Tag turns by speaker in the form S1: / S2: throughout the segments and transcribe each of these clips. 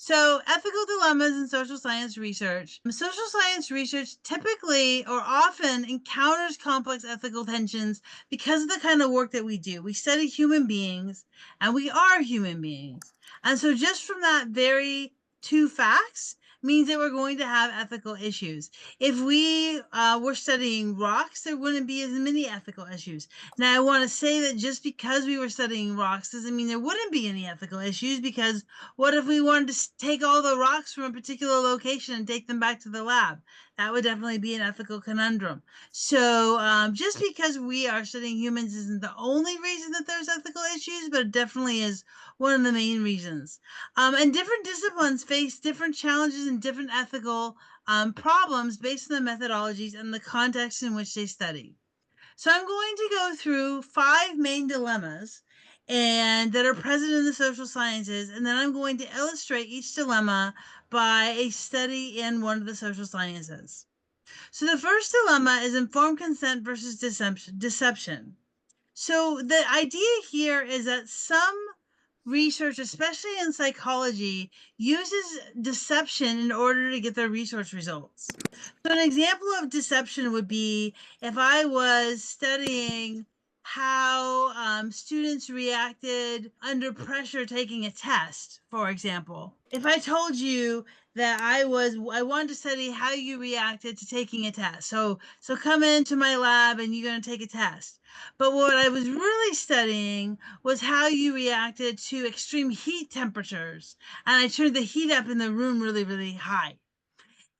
S1: So, ethical dilemmas in social science research. Social science research typically or often encounters complex ethical tensions because of the kind of work that we do. We study human beings and we are human beings. And so, just from that very two facts, means that we're going to have ethical issues. If we were studying rocks, there wouldn't be as many ethical issues. Now, I want to say that just because we were studying rocks doesn't mean there wouldn't be any ethical issues, because what if we wanted to take all the rocks from a particular location and take them back to the lab? That would definitely be an ethical conundrum. So, just because we are studying humans isn't the only reason that there's ethical issues, but it definitely is one of the main reasons. And different disciplines face different challenges and different ethical problems based on the methodologies and the context in which they study. So I'm going to go through 5 main dilemmas and that are present in the social sciences, and then I'm going to illustrate each dilemma by a study in one of the social sciences. So the first dilemma is informed consent versus deception. So the idea here is that some research, especially in psychology, uses deception in order to get their research results. So an example of deception would be if I was studying how students reacted under pressure taking a test, for example. If I told you that I wanted to study how you reacted to taking a test. So come into my lab and you're going to take a test. But what I was really studying was how you reacted to extreme heat temperatures. And I turned the heat up in the room really, really high.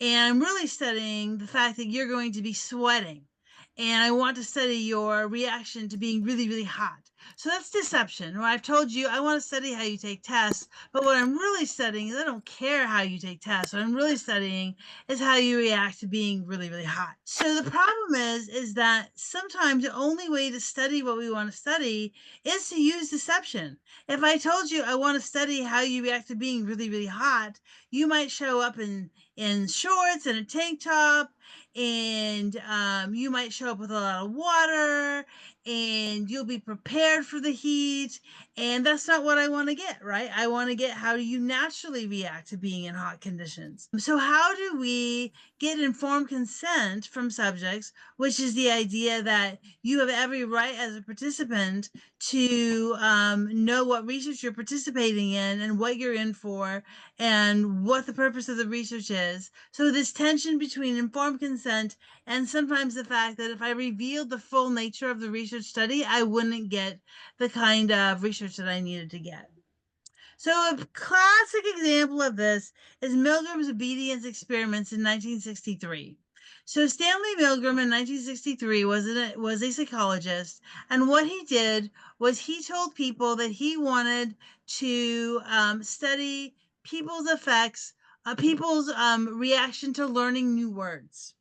S1: And I'm really studying the fact that you're going to be sweating. And I want to study your reaction to being really, really hot. So that's deception. Where I've told you I want to study how you take tests, but what I'm really studying is I don't care how you take tests. What I'm really studying is how you react to being really, really hot. So the problem is that sometimes the only way to study what we want to study is to use deception. If I told you I want to study how you react to being really, really hot, you might show up in shorts and a tank top, and you might show up with a lot of water, and you'll be prepared for the heat, and that's not what I want to get, right? I want to get how do you naturally react to being in hot conditions. So how do we get informed consent from subjects, which is the idea that you have every right as a participant to know what research you're participating in and what you're in for and what the purpose of the research is. So this tension between informed consent and sometimes the fact that if I revealed the full nature of the research study, I wouldn't get the kind of research that I needed to get. So a classic example of this is Milgram's obedience experiments in 1963. So Stanley Milgram in 1963 was a psychologist, and what he did was he told people that he wanted to study people's effects, people's reaction to learning new words,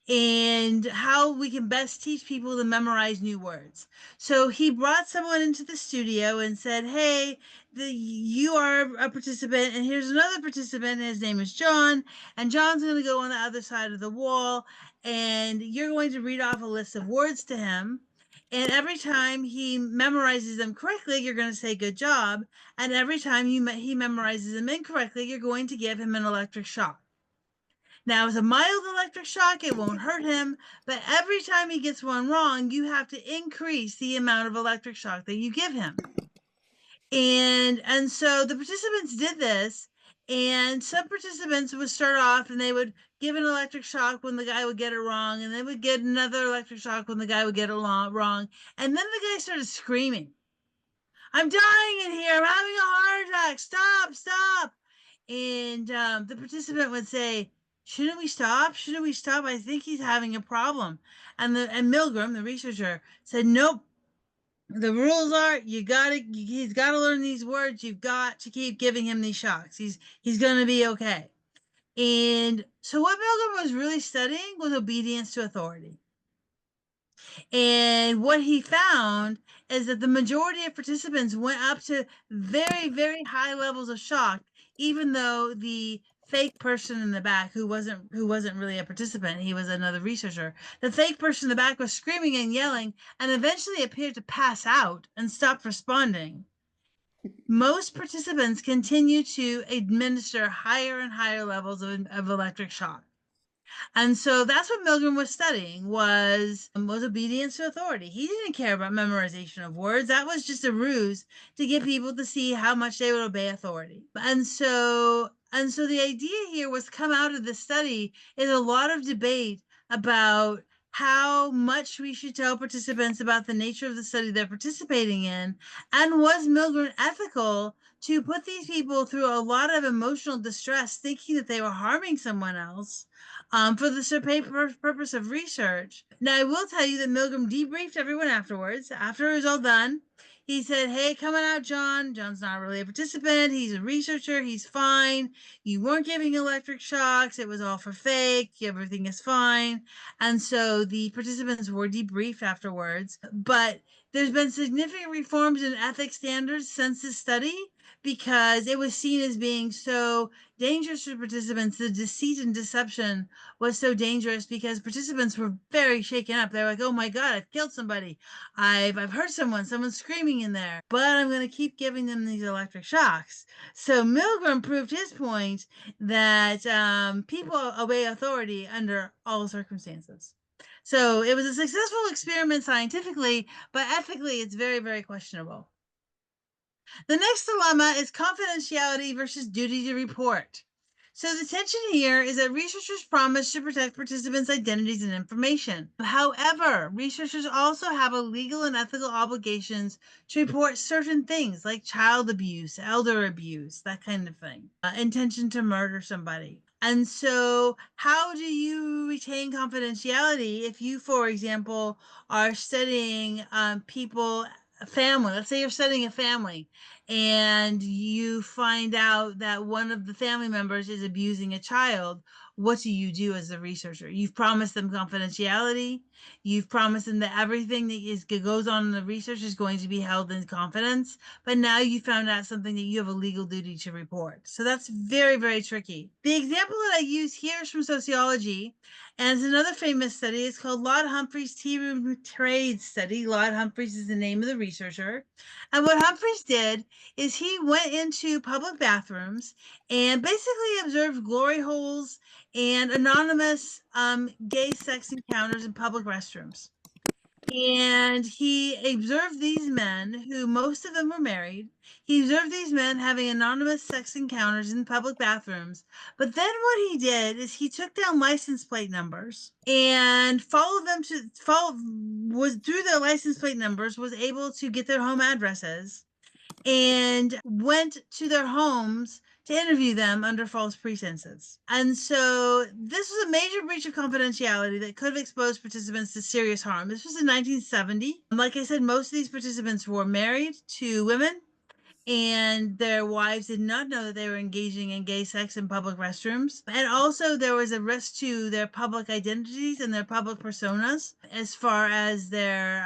S1: and how we can best teach people to memorize new words. So he brought someone into the studio and said, "Hey, you are a participant, and here's another participant. And his name is John, and John's going to go on the other side of the wall, and you're going to read off a list of words to him." And every time he memorizes them correctly, you're going to say good job. And every time he memorizes them incorrectly, you're going to give him an electric shock. Now, it's a mild electric shock, it won't hurt him, but every time he gets one wrong, you have to increase the amount of electric shock that you give him. And so the participants did this, and some participants would start off and they would give an electric shock when the guy would get it wrong, and they would get another electric shock when the guy would get it wrong, and then the guy started screaming, "I'm dying in here, I'm having a heart attack, stop, stop." And the participant would say, "Shouldn't we stop? Shouldn't we stop? I think he's having a problem." And Milgram, the researcher, said, "Nope. The rules are he's gotta learn these words. You've got to keep giving him these shocks. He's gonna be okay." And so what Milgram was really studying was obedience to authority. And what he found is that the majority of participants went up to very, very high levels of shock, even though the fake person in the back, who wasn't really a participant, he was another researcher. The fake person in the back was screaming and yelling, and eventually appeared to pass out and stop responding. most participants continue to administer higher and higher levels of electric shock. And so that's what Milgram was studying was obedience to authority. He didn't care about memorization of words. That was just a ruse to get people to see how much they would obey authority. And so the idea here was come out of this study is a lot of debate about how much we should tell participants about the nature of the study they're participating in, and was Milgram ethical to put these people through a lot of emotional distress thinking that they were harming someone else for the purpose of research. Now, I will tell you that Milgram debriefed everyone afterwards. After it was all done, he said, "Hey, coming out, John. John's not really a participant. He's a researcher. He's fine. You weren't giving electric shocks. It was all for fake. Everything is fine." And so the participants were debriefed afterwards. But there's been significant reforms in ethics standards since this study because it was seen as being so dangerous for participants. The deceit and deception was so dangerous because participants were very shaken up. They're like, "Oh my God, I've killed somebody. I've hurt someone's screaming in there, but I'm going to keep giving them these electric shocks." So Milgram proved his point that people obey authority under all circumstances. So it was a successful experiment scientifically, but ethically, it's very, very questionable. The next dilemma is confidentiality versus duty to report. So the tension here is that researchers promise to protect participants' identities and information. However, researchers also have a legal and ethical obligations to report certain things like child abuse, elder abuse, that kind of thing, intention to murder somebody. And so, how do you retain confidentiality if you, for example, are studying people, a family? Let's say you're studying a family and you find out that one of the family members is abusing a child. What do you do as a researcher? You've promised them confidentiality. You've promised them that everything that goes on in the research is going to be held in confidence. But now you found out something that you have a legal duty to report. So that's very, very tricky. The example that I use here is from sociology, and it's another famous study. It's called Lord Humphrey's Tea Room Trade Study. Lord Humphreys is the name of the researcher. And what Humphreys did is he went into public bathrooms and basically observed glory holes and anonymous gay sex encounters in public restrooms. And he observed these men, who most of them were married. He observed these men having anonymous sex encounters in public bathrooms. But then what he did is he took down license plate numbers and was through their license plate numbers, was able to get their home addresses and went to their homes to interview them under false pretenses. And so this was a major breach of confidentiality that could have exposed participants to serious harm. This was in 1970. Like I said, most of these participants were married to women, and their wives did not know that they were engaging in gay sex in public restrooms. And also, there was a risk to their public identities and their public personas, as far as their,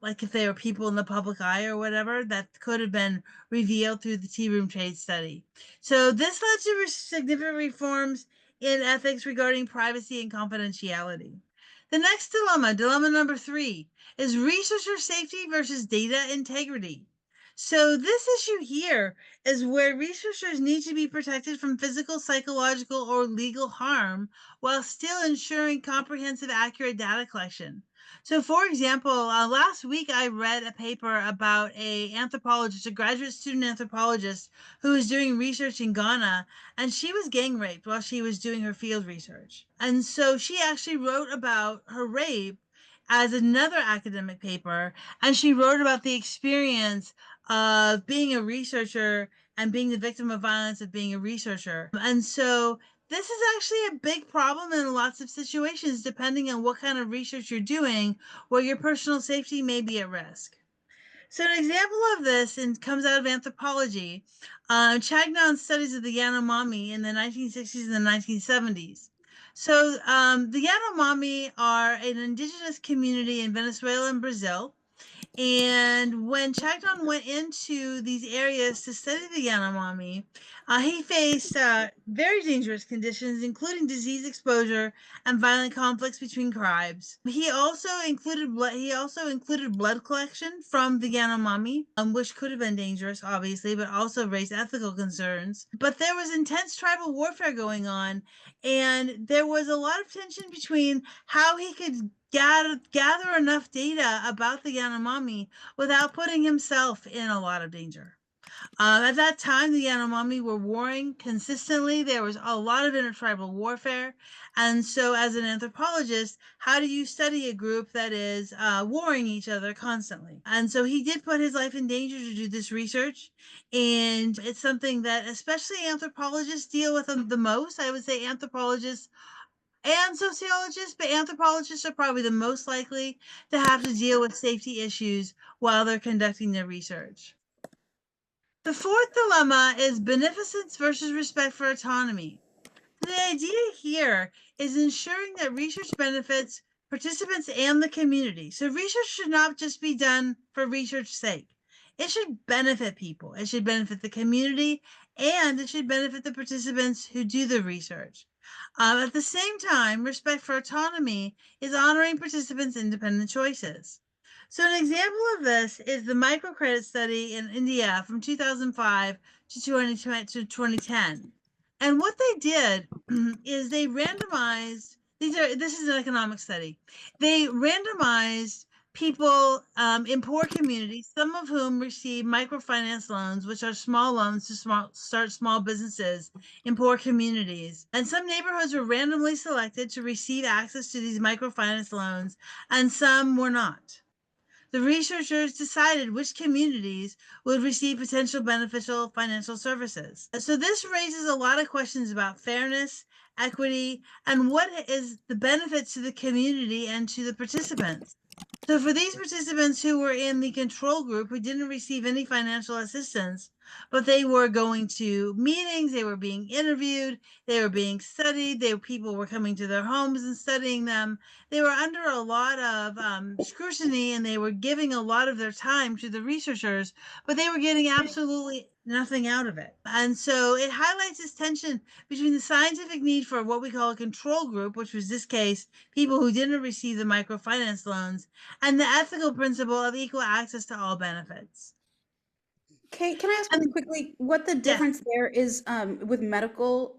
S1: like if they were people in the public eye or whatever, that could have been revealed through the tea room trade study. So this led to significant reforms in ethics regarding privacy and confidentiality. The next dilemma number 3, is researcher safety versus data integrity. So this issue here is where researchers need to be protected from physical, psychological, or legal harm while still ensuring comprehensive, accurate data collection. So for example, last week I read a paper about a graduate student anthropologist who was doing research in Ghana, and she was gang raped while she was doing her field research. And so she actually wrote about her rape as another academic paper, and she wrote about the experience of being a researcher and being the victim of violence of being a researcher. And so this is actually a big problem in lots of situations, depending on what kind of research you're doing, where your personal safety may be at risk. So an example of this comes out of anthropology. Chagnon's studies of the Yanomami in the 1960s and the 1970s. So the Yanomami are an indigenous community in Venezuela and Brazil, And when Chagnon went into these areas to study the Yanomami, he faced very dangerous conditions, including disease exposure and violent conflicts between tribes. He also included blood collection from the Yanomami, which could have been dangerous, obviously, but also raised ethical concerns. But there was intense tribal warfare going on, and there was a lot of tension between how he could gather enough data about the Yanomami without putting himself in a lot of danger. At that time, the Yanomami were warring consistently. There was a lot of intertribal warfare. And so, as an anthropologist, how do you study a group that is warring each other constantly? And so, he did put his life in danger to do this research. And it's something that, especially anthropologists, deal with the most. I would say anthropologists and sociologists, but anthropologists are probably the most likely to have to deal with safety issues while they're conducting their research. The fourth dilemma is beneficence versus respect for autonomy. The idea here is ensuring that research benefits participants and the community. So research should not just be done for research's sake. It should benefit people. It should benefit the community, and it should benefit the participants who do the research. At the same time, respect for autonomy is honoring participants' independent choices. So an example of this is the microcredit study in India from 2005 to 2010. And what they did is they randomized, this is an economic study. They randomized people in poor communities, some of whom receive microfinance loans, which are small loans to start small businesses in poor communities. And some neighborhoods were randomly selected to receive access to these microfinance loans, and some were not. The researchers decided which communities would receive potential beneficial financial services. So this raises a lot of questions about fairness, equity, and what is the benefits to the community and to the participants. So for these participants who were in the control group who didn't receive any financial assistance, but they were going to meetings, they were being interviewed, they were being studied, people were coming to their homes and studying them. They were under a lot of scrutiny, and they were giving a lot of their time to the researchers, but they were getting absolutely nothing out of it. And so it highlights this tension between the scientific need for what we call a control group, which was this case, people who didn't receive the microfinance loans, and the ethical principle of equal access to all benefits.
S2: Kate, can I ask
S1: And
S2: quickly what the
S1: yes,
S2: difference there is with medical,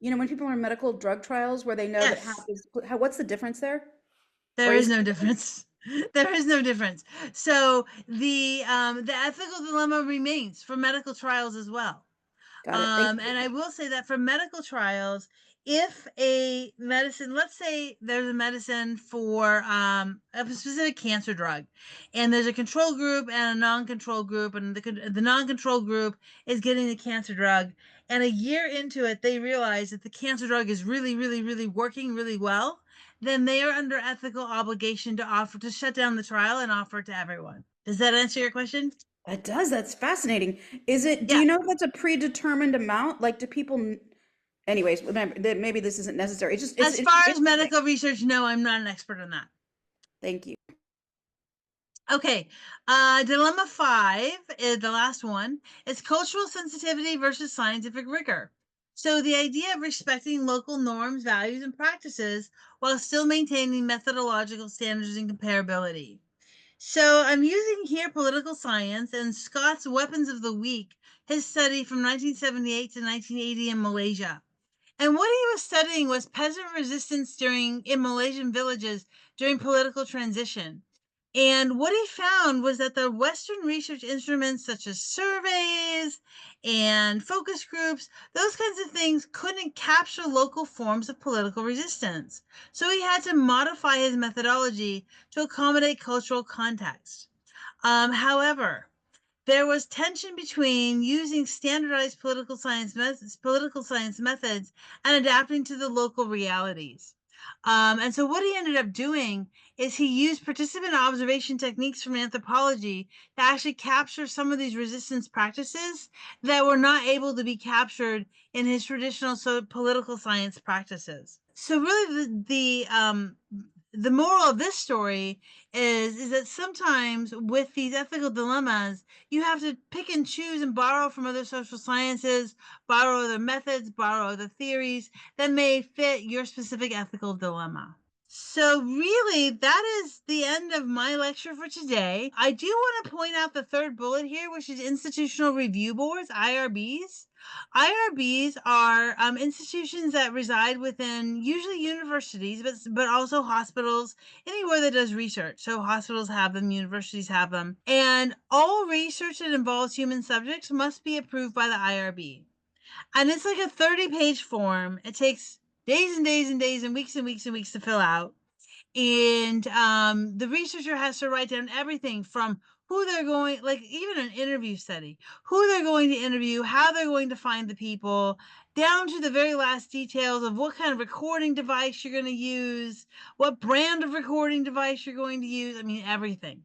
S2: when people are in medical drug trials where they know that half
S1: yes,
S2: is, what's the difference there?
S1: there
S2: Or
S1: is
S2: is
S1: no difference. There is no difference. So the ethical dilemma remains for medical trials as well.
S2: got it. Thank
S1: And
S2: you.
S1: I will say that for medical trials, if a medicine, let's say there's a medicine for a specific cancer drug, and there's a control group and a non-control group, and the non-control group is getting the cancer drug, and a year into it, they realize that the cancer drug is really, really, really working really well, then they are under ethical obligation to shut down the trial and offer it to everyone. Does that answer your question?
S2: It does. That's fascinating. Do
S1: Yeah.
S2: you know if that's a predetermined amount? Like, do people, anyways, maybe this isn't necessary.
S1: As
S2: It's
S1: far as
S2: interesting.
S1: medical research, no, I'm not an expert on that.
S2: Thank you.
S1: Okay, dilemma 5 is the last one. It's cultural sensitivity versus scientific rigor. So the idea of respecting local norms, values, and practices while still maintaining methodological standards and comparability. So I'm using here political science and Scott's Weapons of the Week, his study from 1978 to 1980 in Malaysia. And what he was studying was peasant resistance in Malaysian villages during political transition. And what he found was that the Western research instruments, such as surveys and focus groups, those kinds of things couldn't capture local forms of political resistance. So he had to modify his methodology to accommodate cultural context. However, there was tension between using standardized political science methods and adapting to the local realities. And so what he ended up doing is he used participant observation techniques from anthropology to actually capture some of these resistance practices that were not able to be captured in his traditional political science practices. So really the moral of this story is that sometimes with these ethical dilemmas, you have to pick and choose and borrow from other social sciences, borrow other methods, borrow other theories that may fit your specific ethical dilemma. So really, that is the end of my lecture for today. I do want to point out the third bullet here, which is institutional review boards, IRBs. IRBs are institutions that reside within usually universities, but also hospitals, anywhere that does research. So hospitals have them, universities have them, and all research that involves human subjects must be approved by the IRB. And it's like a 30-page form. It takes days and days and days and weeks and weeks and weeks to fill out. And the researcher has to write down everything from who they're going, like even an interview study, who they're going to interview, how they're going to find the people, down to the very last details of what kind of recording device you're going to use, what brand of recording device you're going to use. I mean, everything.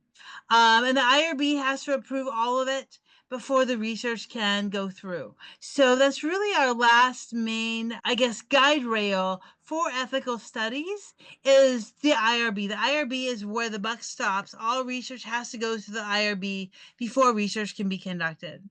S1: And the IRB has to approve all of it before the research can go through. So that's really our last main, I guess, guide rail for ethical studies is the IRB. The IRB is where the buck stops. All research has to go through the IRB before research can be conducted.